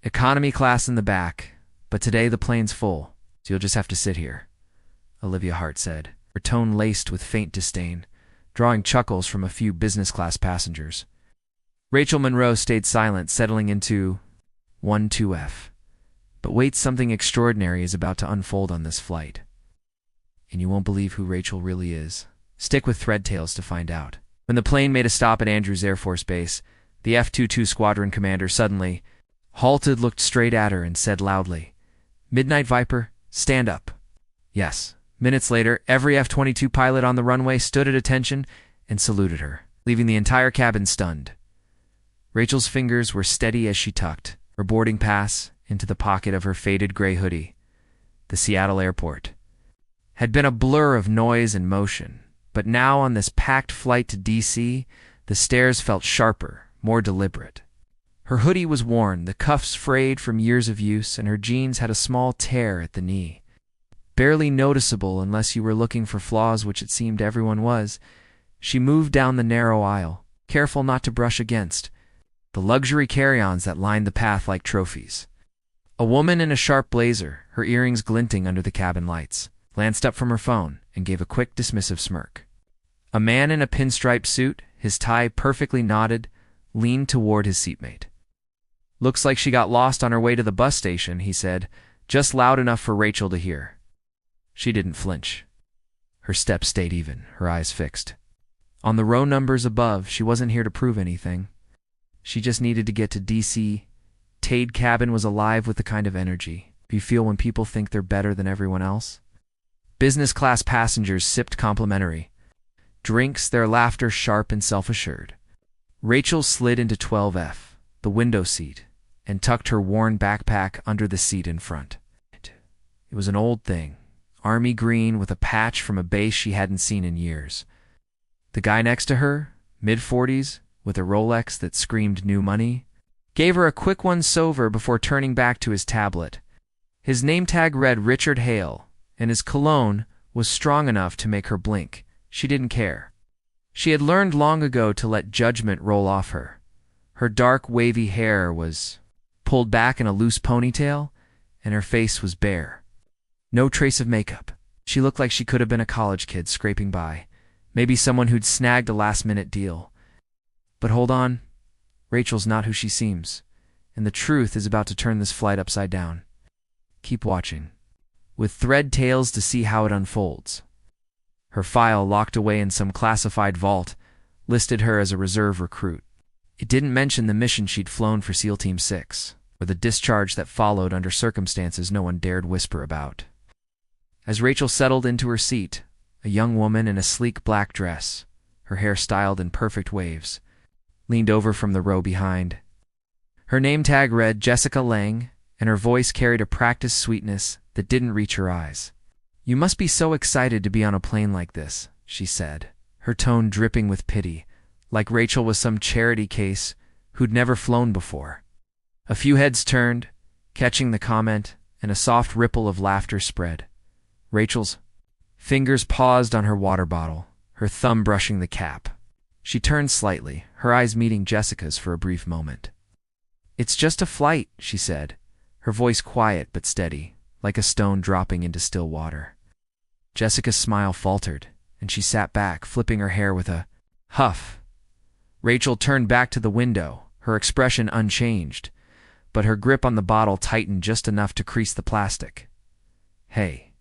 Economy class in the back, but today the plane's full, so you'll just have to sit here, Olivia Hart said, her tone laced with faint disdain, drawing chuckles from a few business-class passengers. Rachel Monroe stayed silent, settling into 1-2F. But wait, something extraordinary is about to unfold on this flight. And you won't believe who Rachel really is. Stick with Threadtails to find out. When the plane made a stop at Andrews Air Force Base, the F-22 squadron commander suddenly halted, looked straight at her, and said loudly, "Midnight Viper, stand up." Yes. Minutes later, every F-22 pilot on the runway stood at attention and saluted her, leaving the entire cabin stunned. Rachel's fingers were steady as she tucked her boarding pass into the pocket of her faded gray hoodie. The Seattle airport had been a blur of noise and motion, but now on this packed flight to D.C., the stares felt sharper, more deliberate. Her hoodie was worn, the cuffs frayed from years of use, and her jeans had a small tear at the knee. Barely noticeable unless you were looking for flaws, which it seemed everyone was. She moved down the narrow aisle, careful not to brush against the luxury carry-ons that lined the path like trophies. A woman in a sharp blazer, her earrings glinting under the cabin lights, glanced up from her phone and gave a quick, dismissive smirk. A man in a pinstripe suit, his tie perfectly knotted, leaned toward his seatmate. "Looks like she got lost on her way to the bus station," he said, just loud enough for Rachel to hear. She didn't flinch. Her steps stayed even, her eyes fixed. On the row numbers above, she wasn't here to prove anything. She just needed to get to D.C. Tade cabin was alive with the kind of energy you feel when people think they're better than everyone else. Business class passengers sipped complimentary drinks, their laughter sharp and self-assured. Rachel slid into 12F, the window seat, and tucked her worn backpack under the seat in front. It was an old thing, army green with a patch from a base she hadn't seen in years. The guy next to her, mid-40s, with a Rolex that screamed new money, gave her a quick once-over before turning back to his tablet. His name tag read Richard Hale, and his cologne was strong enough to make her blink. She didn't care. She had learned long ago to let judgment roll off her. Her dark, wavy hair was pulled back in a loose ponytail, and her face was bare. No trace of makeup. She looked like she could have been a college kid scraping by, maybe someone who'd snagged a last-minute deal. But hold on, Rachel's not who she seems, and the truth is about to turn this flight upside down. Keep watching, with Threadtails to see how it unfolds. Her file, locked away in some classified vault, listed her as a reserve recruit. It didn't mention the mission she'd flown for SEAL Team 6, or the discharge that followed under circumstances no one dared whisper about. As Rachel settled into her seat, a young woman in a sleek black dress, her hair styled in perfect waves, leaned over from the row behind. Her name tag read Jessica Lang, and her voice carried a practiced sweetness that didn't reach her eyes. "You must be so excited to be on a plane like this," she said, her tone dripping with pity, like Rachel was some charity case who'd never flown before. A few heads turned, catching the comment, and a soft ripple of laughter spread. Rachel's fingers paused on her water bottle, her thumb brushing the cap. She turned slightly, her eyes meeting Jessica's for a brief moment. "It's just a flight," she said, her voice quiet but steady, like a stone dropping into still water. Jessica's smile faltered, and she sat back, flipping her hair with a huff. Rachel turned back to the window, her expression unchanged, but her grip on the bottle tightened just enough to crease the plastic. "Hey,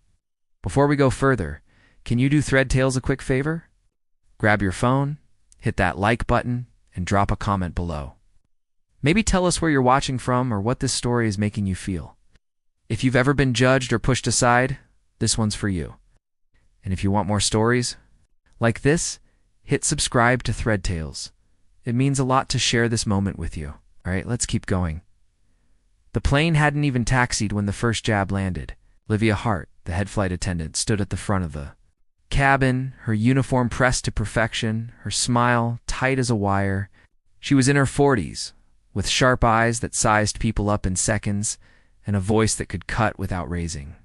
before we go further, can you do Threadtails a quick favor? Grab your phone, hit that like button, and drop a comment below. Maybe tell us where you're watching from or what this story is making you feel. If you've ever been judged or pushed aside, this one's for you. And if you want more stories like this, hit subscribe to Threadtails. It means a lot to share this moment with you. All right, let's keep going." The plane hadn't even taxied when the first jab landed. Olivia Hart, the head flight attendant, stood at the front of the cabin, her uniform pressed to perfection, her smile tight as a wire. She was in her 40s, with sharp eyes that sized people up in seconds, and a voice that could cut without raising.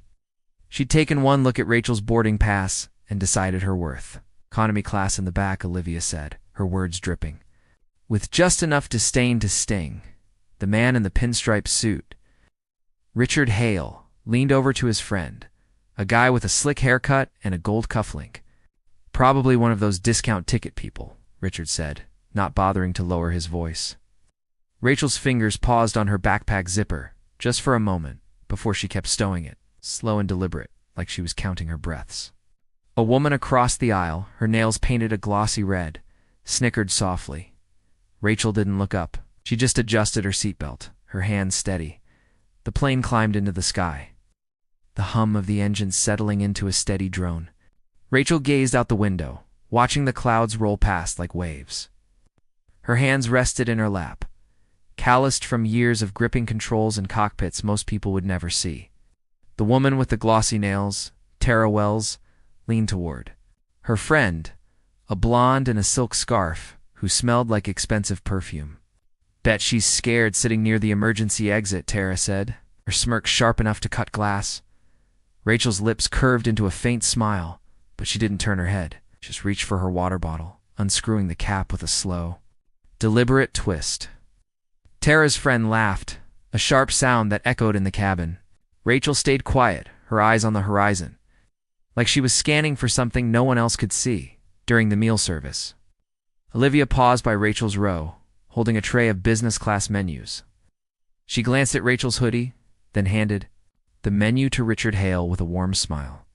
She'd taken one look at Rachel's boarding pass and decided her worth. "Economy class in the back," Olivia said, her words dripping, with just enough disdain to sting. the man in the pinstripe suit. Richard Hale leaned over to his friend, a guy with a slick haircut and a gold cufflink. Probably one of those discount ticket people, Richard said, not bothering to lower his voice. Rachel's fingers paused on her backpack zipper, just for a moment, before she kept stowing it, slow and deliberate, like she was counting her breaths. A woman across the aisle, her nails painted a glossy red, snickered softly. Rachel didn't look up. She just adjusted her seatbelt, her hands steady. The plane climbed into the sky, the hum of the engine settling into a steady drone. Rachel gazed out the window, watching the clouds roll past like waves. Her hands rested in her lap, calloused from years of gripping controls and cockpits most people would never see. The woman with the glossy nails, Tara Wells, leaned toward. Her friend, a blonde in a silk scarf, who smelled like expensive perfume. "Bet she's scared sitting near the emergency exit," Tara said, her smirk sharp enough to cut glass. Rachel's lips curved into a faint smile, but she didn't turn her head, just reached for her water bottle, unscrewing the cap with a slow, deliberate twist. Tara's friend laughed, a sharp sound that echoed in the cabin. Rachel stayed quiet, her eyes on the horizon, like she was scanning for something no one else could see. During the meal service, Olivia paused by Rachel's row, holding a tray of business-class menus. She glanced at Rachel's hoodie, then handed the menu to Richard Hale with a warm smile.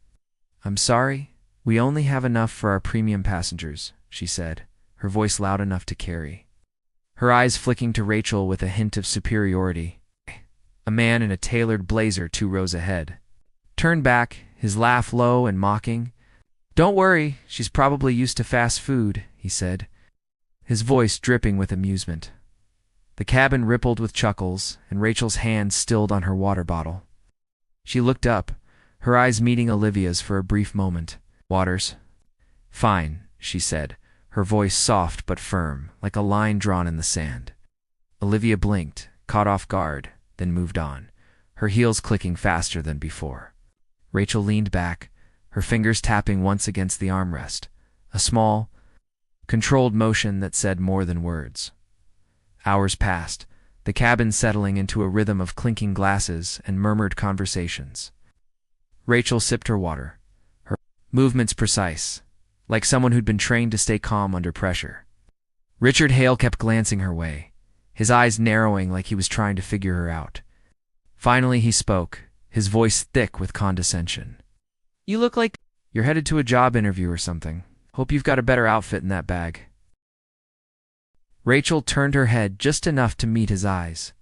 "I'm sorry, we only have enough for our premium passengers," she said, her voice loud enough to carry. Her eyes flicking to Rachel with a hint of superiority. A man in a tailored blazer 2 rows ahead turned back, his laugh low and mocking. "Don't worry, she's probably used to fast food," he said, his voice dripping with amusement. The cabin rippled with chuckles, and Rachel's hand stilled on her water bottle. She looked up, her eyes meeting Olivia's for a brief moment. "Waters?" "Fine," she said, her voice soft but firm, like a line drawn in the sand. Olivia blinked, caught off guard, then moved on, her heels clicking faster than before. Rachel leaned back, her fingers tapping once against the armrest, a small, controlled motion that said more than words. Hours passed, the cabin settling into a rhythm of clinking glasses and murmured conversations. Rachel sipped her water, her movements precise, like someone who'd been trained to stay calm under pressure. Richard Hale kept glancing her way, his eyes narrowing like he was trying to figure her out. Finally he spoke, his voice thick with condescension. "You look like you're headed to a job interview or something. Hope you've got a better outfit in that bag." Rachel turned her head just enough to meet his eyes.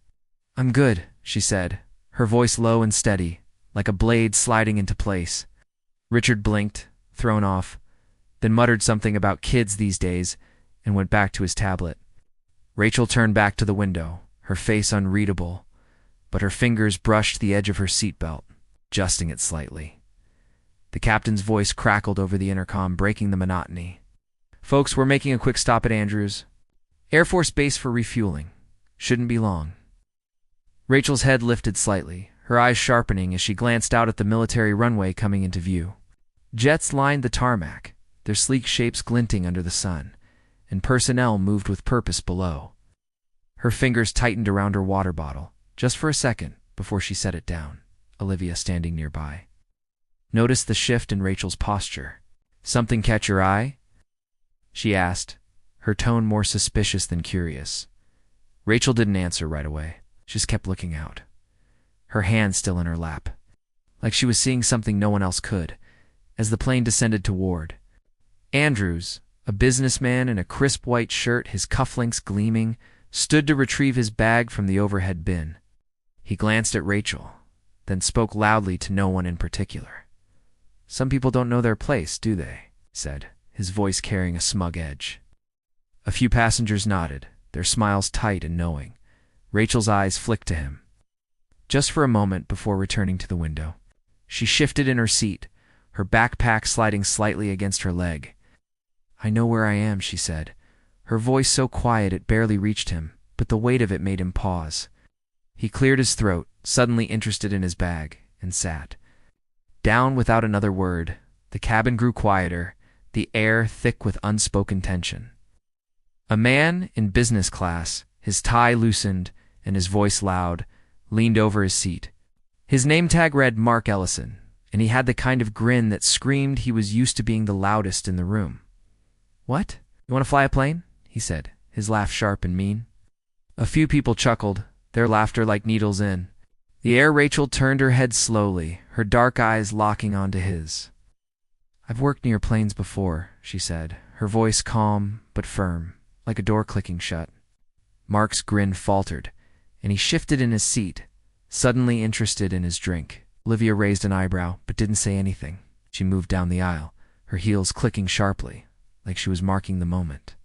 "I'm good," she said, her voice low and steady, like a blade sliding into place. Richard blinked, thrown off, then muttered something about kids these days and went back to his tablet. Rachel turned back to the window, her face unreadable, but her fingers brushed the edge of her seatbelt, adjusting it slightly. The captain's voice crackled over the intercom, breaking the monotony. "Folks, we're making a quick stop at Andrews Air Force Base for refueling. Shouldn't be long." Rachel's head lifted slightly, her eyes sharpening as she glanced out at the military runway coming into view. Jets lined the tarmac, their sleek shapes glinting under the sun, and personnel moved with purpose below. Her fingers tightened around her water bottle, just for a second, before she set it down, Olivia standing nearby. Noticed the shift in Rachel's posture. "Something catch your eye?" she asked, her tone more suspicious than curious. Rachel didn't answer right away, just kept looking out, her hand still in her lap, like she was seeing something no one else could, as the plane descended toward. Andrews, a businessman in a crisp white shirt, his cufflinks gleaming, stood to retrieve his bag from the overhead bin. He glanced at Rachel, then spoke loudly to no one in particular. "Some people don't know their place, do they?" he said, his voice carrying a smug edge. A few passengers nodded, their smiles tight and knowing. Rachel's eyes flicked to him, just for a moment before returning to the window. She shifted in her seat, her backpack sliding slightly against her leg. "I know where I am," she said, her voice so quiet it barely reached him, but the weight of it made him pause. He cleared his throat, suddenly interested in his bag, and sat down without another word. The cabin grew quieter, the air thick with unspoken tension. A man in business class, his tie loosened, and his voice loud, leaned over his seat. His name tag read Mark Ellison, and he had the kind of grin that screamed he was used to being the loudest in the room. "What? You want to fly a plane?" he said, his laugh sharp and mean. A few people chuckled, their laughter like needles in the air. Rachel turned her head slowly, her dark eyes locking onto his. "I've worked near planes before," she said, her voice calm but firm, like a door clicking shut. Mark's grin faltered, and he shifted in his seat, suddenly interested in his drink. Olivia raised an eyebrow, but didn't say anything. She moved down the aisle, her heels clicking sharply, like she was marking the moment.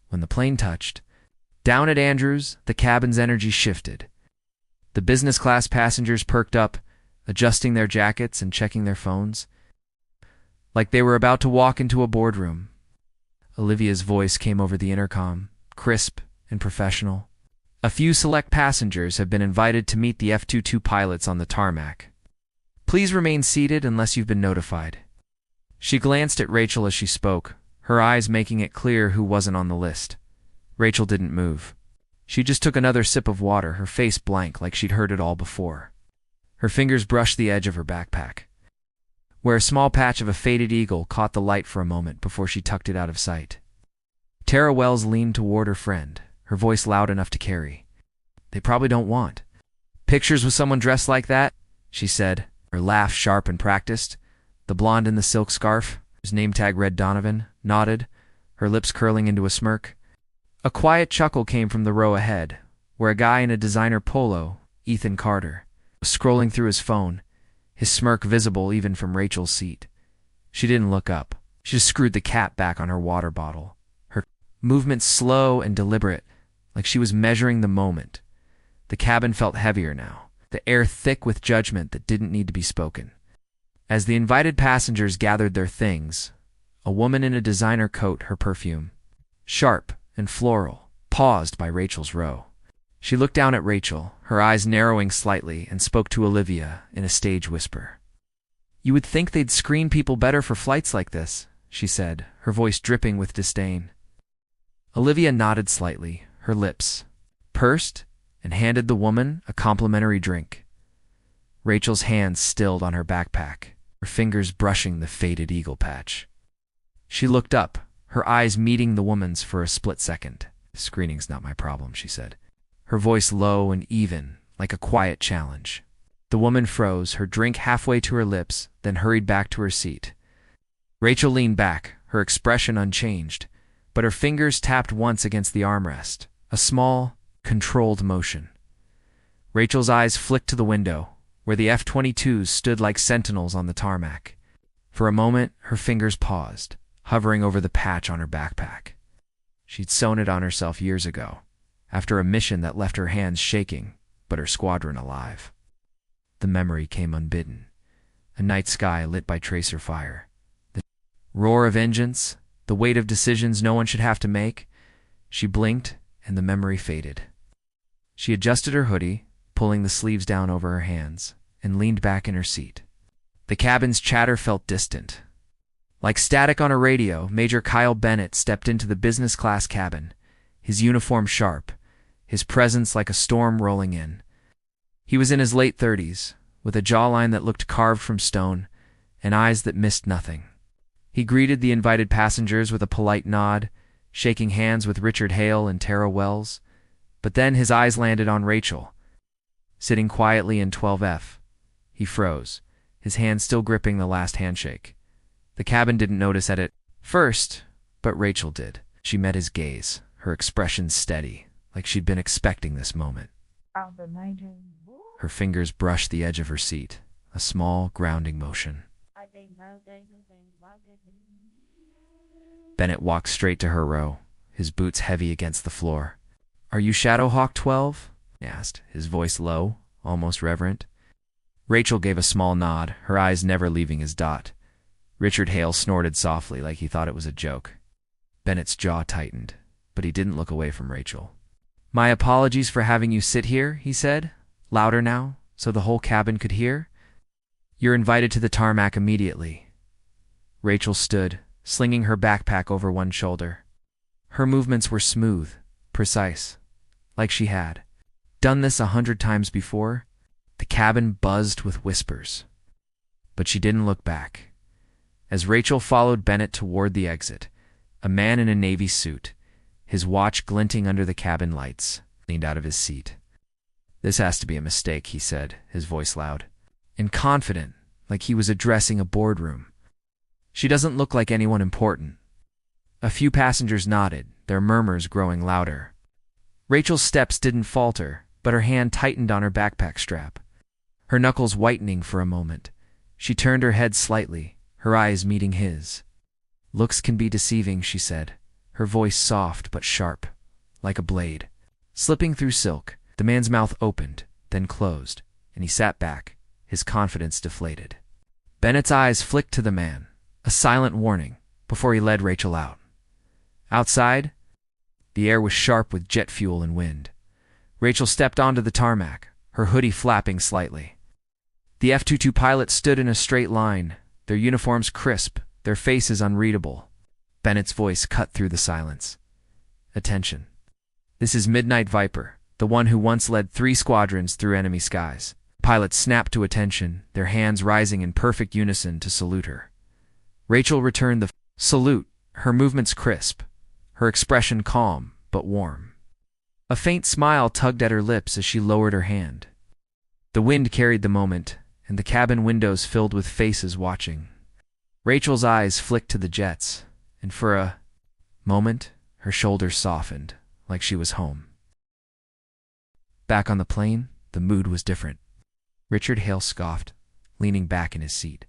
When the plane touched, down at Andrews, the cabin's energy shifted. The business class passengers perked up, adjusting their jackets and checking their phones, like they were about to walk into a boardroom. Olivia's voice came over the intercom, crisp and professional. "A few select passengers have been invited to meet the F-22 pilots on the tarmac. Please remain seated unless you've been notified." She glanced at Rachel as she spoke, her eyes making it clear who wasn't on the list. Rachel didn't move. She just took another sip of water, her face blank like she'd heard it all before. Her fingers brushed the edge of her backpack, where a small patch of a faded eagle caught the light for a moment before she tucked it out of sight. Tara Wells leaned toward her friend, her voice loud enough to carry. "They probably don't want pictures with someone dressed like that," she said, her laugh sharp and practiced. The blonde in the silk scarf, whose name tag read Donovan, nodded, her lips curling into a smirk. A quiet chuckle came from the row ahead, where a guy in a designer polo, Ethan Carter, was scrolling through his phone, his smirk visible even from Rachel's seat. She didn't look up. She just screwed the cap back on her water bottle, her movements slow and deliberate, like she was measuring the moment. The cabin felt heavier now, the air thick with judgment that didn't need to be spoken. As the invited passengers gathered their things, a woman in a designer coat, her perfume sharp and floral, paused by Rachel's row. She looked down at Rachel, her eyes narrowing slightly, and spoke to Olivia in a stage whisper. "You would think they'd screen people better for flights like this," she said, her voice dripping with disdain. Olivia nodded slightly, her lips pursed, and handed the woman a complimentary drink. Rachel's hands stilled on her backpack, her fingers brushing the faded eagle patch. She looked up, her eyes meeting the woman's for a split second. "Screening's not my problem," she said, her voice low and even, like a quiet challenge. The woman froze, her drink halfway to her lips, then hurried back to her seat. Rachel leaned back, her expression unchanged, but her fingers tapped once against the armrest, a small, controlled motion. Rachel's eyes flicked to the window, where the F-22s stood like sentinels on the tarmac. For a moment, her fingers paused, hovering over the patch on her backpack. She'd sewn it on herself years ago, after a mission that left her hands shaking, but her squadron alive. The memory came unbidden, a night sky lit by tracer fire. The roar of engines, the weight of decisions no one should have to make. She blinked, and the memory faded. She adjusted her hoodie, pulling the sleeves down over her hands, and leaned back in her seat. The cabin's chatter felt distant. Like static on a radio, Major Kyle Bennett stepped into the business class cabin, his uniform sharp, his presence like a storm rolling in. He was in his late 30s, with a jawline that looked carved from stone, and eyes that missed nothing. He greeted the invited passengers with a polite nod, shaking hands with Richard Hale and Tara Wells, but then his eyes landed on Rachel. Sitting quietly in 12F, he froze, his hand still gripping the last handshake. The cabin didn't notice at first, but Rachel did. She met his gaze, her expression steady, like she'd been expecting this moment. Her fingers brushed the edge of her seat, a small, grounding motion. Bennett walked straight to her row, his boots heavy against the floor. "Are you Shadowhawk 12? He asked, his voice low, almost reverent. Rachel gave a small nod, her eyes never leaving his dot. Richard Hale snorted softly like he thought it was a joke. Bennett's jaw tightened, but he didn't look away from Rachel. "My apologies for having you sit here," he said, louder now, so the whole cabin could hear. "You're invited to the tarmac immediately." Rachel stood, slinging her backpack over one shoulder. Her movements were smooth, precise, like she had done this 100 times before. The cabin buzzed with whispers. But she didn't look back. As Rachel followed Bennett toward the exit, a man in a navy suit, his watch glinting under the cabin lights, leaned out of his seat. "This has to be a mistake," he said, his voice loud and confident, like he was addressing a boardroom. "She doesn't look like anyone important." A few passengers nodded, their murmurs growing louder. Rachel's steps didn't falter, but her hand tightened on her backpack strap, her knuckles whitening for a moment. She turned her head slightly, her eyes meeting his. "Looks can be deceiving," she said, her voice soft but sharp, like a blade. Slipping through silk, the man's mouth opened, then closed, and he sat back, his confidence deflated. Bennett's eyes flicked to the man, a silent warning, before he led Rachel out. Outside, the air was sharp with jet fuel and wind. Rachel stepped onto the tarmac, her hoodie flapping slightly. The F-22 pilots stood in a straight line, their uniforms crisp, their faces unreadable. Bennett's voice cut through the silence. "Attention. This is Midnight Viper, the one who once led 3 squadrons through enemy skies." Pilots snapped to attention, their hands rising in perfect unison to salute her. Rachel returned the salute, her movements crisp, her expression calm but warm. A faint smile tugged at her lips as she lowered her hand. The wind carried the moment, and the cabin windows filled with faces watching. Rachel's eyes flicked to the jets, and for a moment, her shoulders softened, like she was home. Back on the plane, the mood was different. Richard Hale scoffed, leaning back in his seat.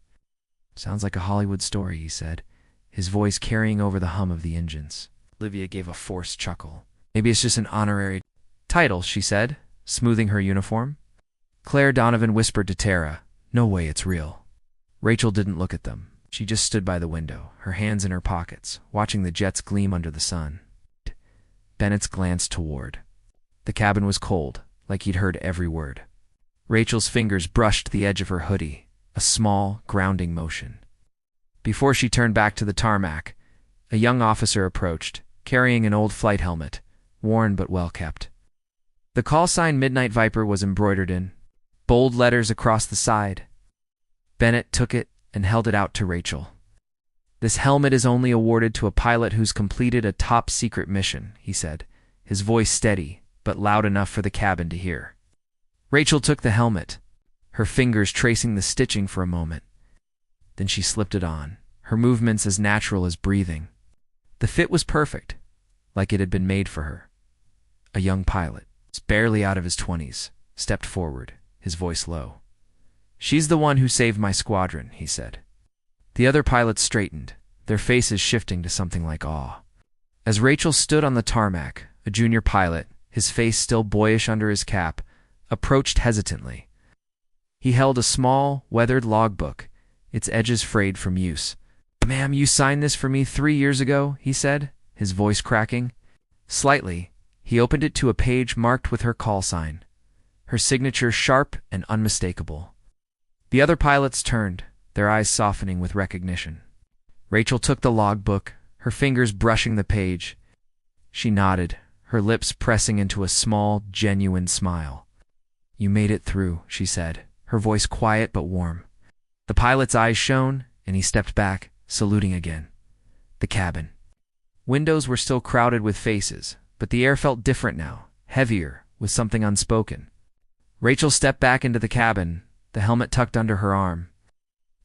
"Sounds like a Hollywood story," he said, his voice carrying over the hum of the engines. Olivia gave a forced chuckle. "Maybe it's just an honorary title," she said, smoothing her uniform. Claire Donovan whispered to Tara, "No way, it's real." Rachel didn't look at them. She just stood by the window, her hands in her pockets, watching the jets gleam under the sun. Bennett's glanced toward. The cabin was cold, like he'd heard every word. Rachel's fingers brushed the edge of her hoodie, a small, grounding motion. Before she turned back to the tarmac, a young officer approached, carrying an old flight helmet, worn but well kept. The call sign Midnight Viper was embroidered in bold letters across the side. Bennett took it and held it out to Rachel. "This helmet is only awarded to a pilot who's completed a top-secret mission," he said, his voice steady, but loud enough for the cabin to hear. Rachel took the helmet, her fingers tracing the stitching for a moment. Then she slipped it on, her movements as natural as breathing. The fit was perfect, like it had been made for her. A young pilot, barely out of his 20s, stepped forward, his voice low. "She's the one who saved my squadron," he said. The other pilots straightened, their faces shifting to something like awe. As Rachel stood on the tarmac, a junior pilot, his face still boyish under his cap, approached hesitantly. He held a small, weathered logbook, its edges frayed from use. "Ma'am, you signed this for me 3 years ago," he said, his voice cracking. Slightly, he opened it to a page marked with her call sign, her signature sharp and unmistakable. The other pilots turned, their eyes softening with recognition. Rachel took the logbook, her fingers brushing the page. She nodded, her lips pressing into a small, genuine smile. "You made it through," she said, her voice quiet but warm. The pilot's eyes shone, and he stepped back, saluting again. The cabin. Windows were still crowded with faces, but the air felt different now, heavier, with something unspoken. Rachel stepped back into the cabin, the helmet tucked under her arm.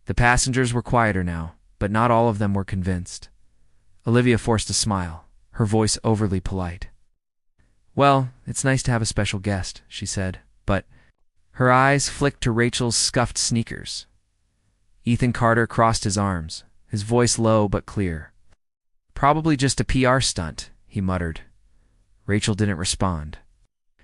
The passengers were quieter now, but not all of them were convinced. Olivia forced a smile, her voice overly polite. "Well, it's nice to have a special guest," she said, but her eyes flicked to Rachel's scuffed sneakers. Ethan Carter crossed his arms, his voice low but clear. "Probably just a PR stunt," he muttered. Rachel didn't respond.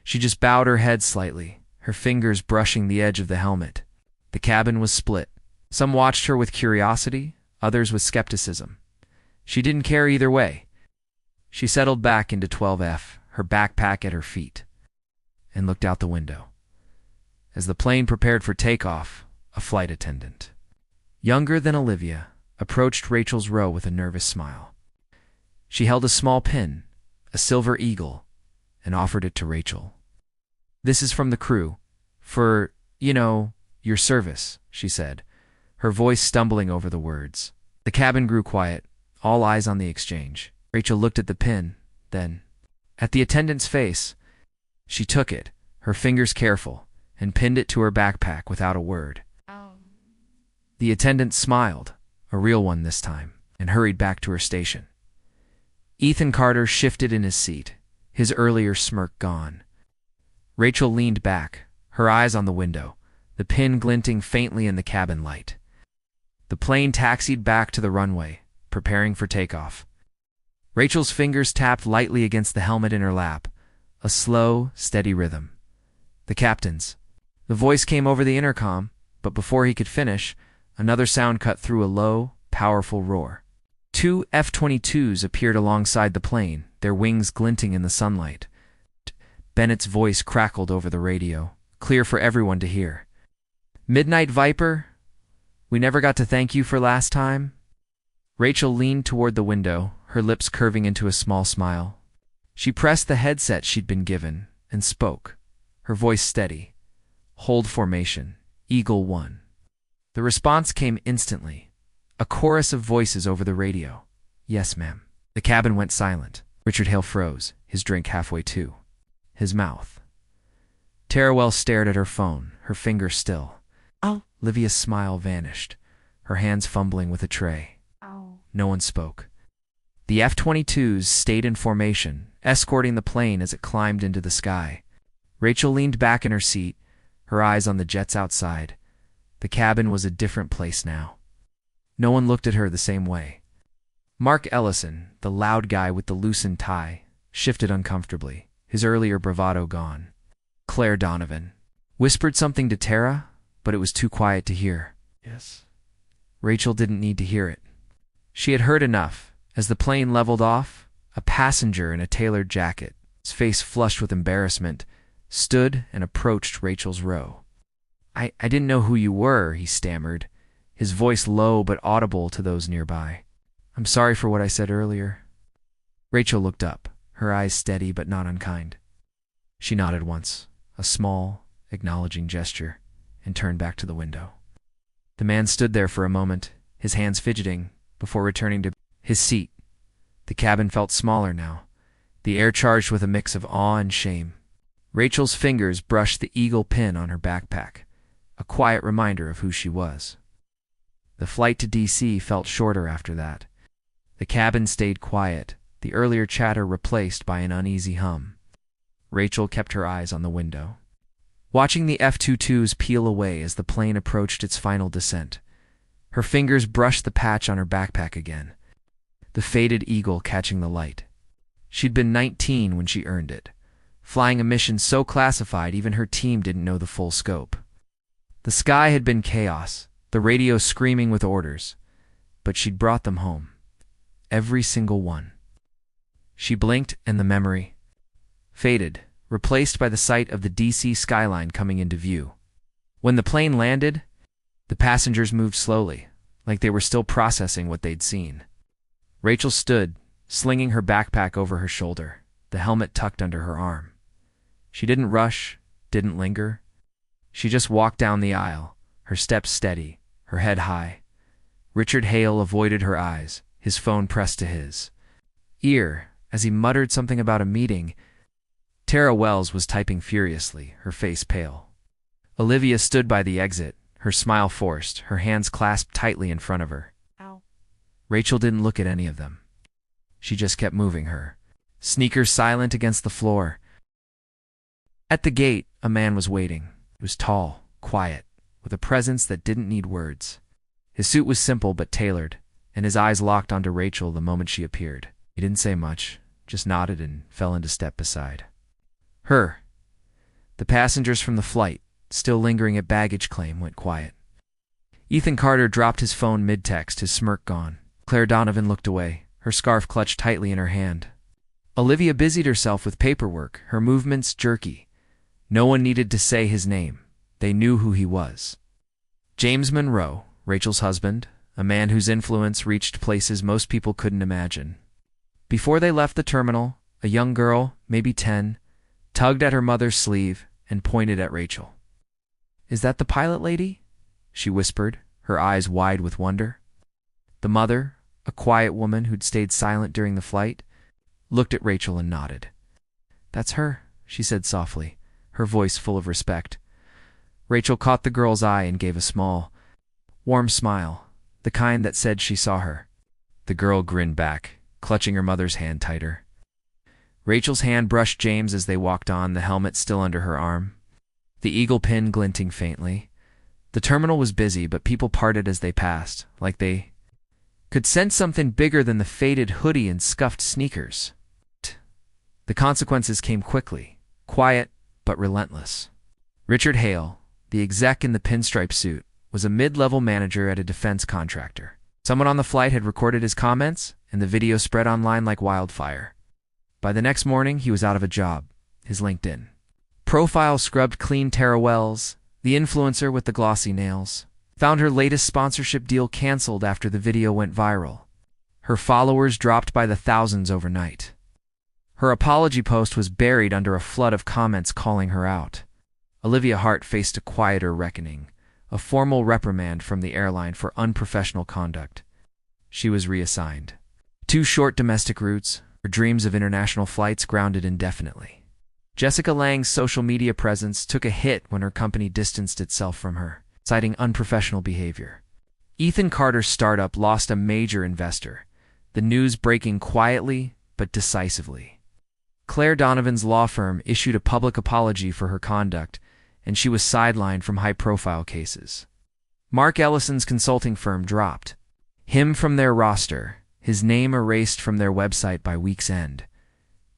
She just bowed her head slightly, her fingers brushing the edge of the helmet. The cabin was split. Some watched her with curiosity, others with skepticism. She didn't care either way. She settled back into 12F, her backpack at her feet, and looked out the window. As the plane prepared for takeoff, a flight attendant, younger than Olivia, approached Rachel's row with a nervous smile. She held a small pin, a silver eagle, and offered it to Rachel. "This is from the crew. For, your service," she said, her voice stumbling over the words. The cabin grew quiet, all eyes on the exchange. Rachel looked at the pin, then at the attendant's face. She took it, her fingers careful, and pinned it to her backpack without a word. The attendant smiled, a real one this time, and hurried back to her station. Ethan Carter shifted in his seat, his earlier smirk gone. Rachel leaned back, her eyes on the window, the pin glinting faintly in the cabin light. The plane taxied back to the runway, preparing for takeoff. Rachel's fingers tapped lightly against the helmet in her lap, a slow, steady rhythm. The captain's. The voice came over the intercom, but before he could finish, another sound cut through a low, powerful roar. 2 F-22s appeared alongside the plane, their wings glinting in the sunlight. Bennett's voice crackled over the radio, clear for everyone to hear. "Midnight Viper? We never got to thank you for last time?" Rachel leaned toward the window, her lips curving into a small smile. She pressed the headset she'd been given and spoke, her voice steady. "Hold formation, Eagle 1. The response came instantly, a chorus of voices over the radio. "Yes, ma'am." The cabin went silent. Richard Hale froze, his drink halfway to his mouth. Teruel stared at her phone, her fingers still. Livia's smile vanished, her hands fumbling with a tray. No one spoke. The F-22s stayed in formation, escorting the plane as it climbed into the sky. Rachel leaned back in her seat, her eyes on the jets outside. The cabin was a different place now. No one looked at her the same way. Mark Ellison, the loud guy with the loosened tie, shifted uncomfortably, his earlier bravado gone. Claire Donovan whispered something to Tara, but it was too quiet to hear. Yes. Rachel didn't need to hear it. She had heard enough. As the plane leveled off, a passenger in a tailored jacket, his face flushed with embarrassment, stood and approached Rachel's row. I didn't know who you were," he stammered, his voice low but audible to those nearby. "I'm sorry for what I said earlier." Rachel looked up, her eyes steady but not unkind. She nodded once, a small, acknowledging gesture, and turned back to the window. The man stood there for a moment, his hands fidgeting, before returning to his seat. The cabin felt smaller now, the air charged with a mix of awe and shame. Rachel's fingers brushed the eagle pin on her backpack, a quiet reminder of who she was. The flight to D.C. felt shorter after that. The cabin stayed quiet, the earlier chatter replaced by an uneasy hum. Rachel kept her eyes on the window, watching the F-22s peel away as the plane approached its final descent. Her fingers brushed the patch on her backpack again, the faded eagle catching the light. She'd been 19 when she earned it, flying a mission so classified even her team didn't know the full scope. The sky had been chaos, the radio screaming with orders, but she'd brought them home. Every single one. She blinked and the memory faded, replaced by the sight of the DC skyline coming into view. When the plane landed, the passengers moved slowly, like they were still processing what they'd seen. Rachel stood, slinging her backpack over her shoulder, the helmet tucked under her arm. She didn't rush, didn't linger. She just walked down the aisle, her steps steady, her head high. Richard Hale avoided her eyes, his phone pressed to his ear as he muttered something about a meeting. Tara Wells was typing furiously, her face pale. Olivia stood by the exit, her smile forced, her hands clasped tightly in front of her. Rachel didn't look at any of them. She just kept moving her, sneakers silent against the floor. At the gate, a man was waiting. He was tall, quiet, with a presence that didn't need words. His suit was simple but tailored, and his eyes locked onto Rachel the moment she appeared. He didn't say much, just nodded and fell into step beside her. The passengers from the flight, still lingering at baggage claim, went quiet. Ethan Carter dropped his phone mid-text, his smirk gone. Claire Donovan looked away, her scarf clutched tightly in her hand. Olivia busied herself with paperwork, her movements jerky. No one needed to say his name. They knew who he was. James Monroe, Rachel's husband, a man whose influence reached places most people couldn't imagine. Before they left the terminal, a young girl, maybe 10, tugged at her mother's sleeve, and pointed at Rachel. "Is that the pilot lady?" she whispered, her eyes wide with wonder. The mother, a quiet woman who'd stayed silent during the flight, looked at Rachel and nodded. "That's her," she said softly, her voice full of respect. Rachel caught the girl's eye and gave a small, warm smile, the kind that said she saw her. The girl grinned back, clutching her mother's hand tighter. Rachel's hand brushed James as they walked on, the helmet still under her arm, the eagle pin glinting faintly. The terminal was busy, but people parted as they passed, like they could sense something bigger than the faded hoodie and scuffed sneakers. The consequences came quickly, quiet but relentless. Richard Hale, the exec in the pinstripe suit, was a mid-level manager at a defense contractor. Someone on the flight had recorded his comments, and the video spread online like wildfire. By the next morning, he was out of a job, his LinkedIn profile scrubbed clean. Tara Wells, the influencer with the glossy nails, found her latest sponsorship deal canceled after the video went viral. Her followers dropped by the thousands overnight. Her apology post was buried under a flood of comments calling her out. Olivia Hart faced a quieter reckoning, a formal reprimand from the airline for unprofessional conduct. She was reassigned 2 short domestic routes, her dreams of international flights grounded indefinitely. Jessica Lange's social media presence took a hit when her company distanced itself from her, citing unprofessional behavior. Ethan Carter's startup lost a major investor, the news breaking quietly but decisively. Claire Donovan's law firm issued a public apology for her conduct, and she was sidelined from high-profile cases. Mark Ellison's consulting firm dropped him from their roster, his name erased from their website by week's end.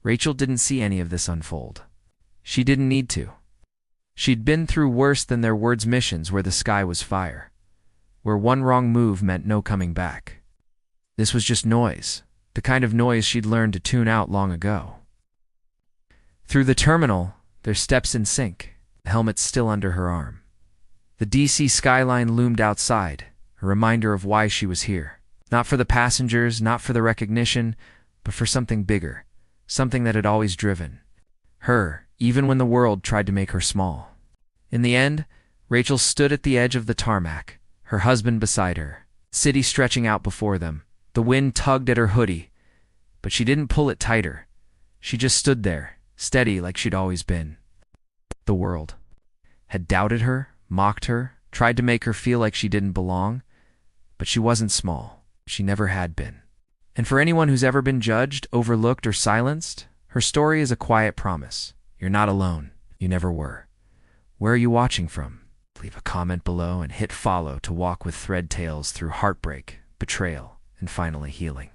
Rachel didn't see any of this unfold. She didn't need to. She'd been through worse than their words missions where the sky was fire, where one wrong move meant no coming back. This was just noise, the kind of noise she'd learned to tune out long ago. Through the terminal, their steps in sync, the helmet still under her arm. The DC skyline loomed outside, a reminder of why she was here. Not for the passengers, not for the recognition, but for something bigger, something that had always driven her, even when the world tried to make her small. In the end, Rachel stood at the edge of the tarmac, her husband beside her, city stretching out before them. The wind tugged at her hoodie, but she didn't pull it tighter. She just stood there, steady like she'd always been. The world had doubted her, mocked her, tried to make her feel like she didn't belong, but she wasn't small. She never had been. And for anyone who's ever been judged, overlooked, or silenced, her story is a quiet promise. You're not alone. You never were. Where are you watching from? Leave a comment below and hit follow to walk with Thread Tales through heartbreak, betrayal, and finally healing.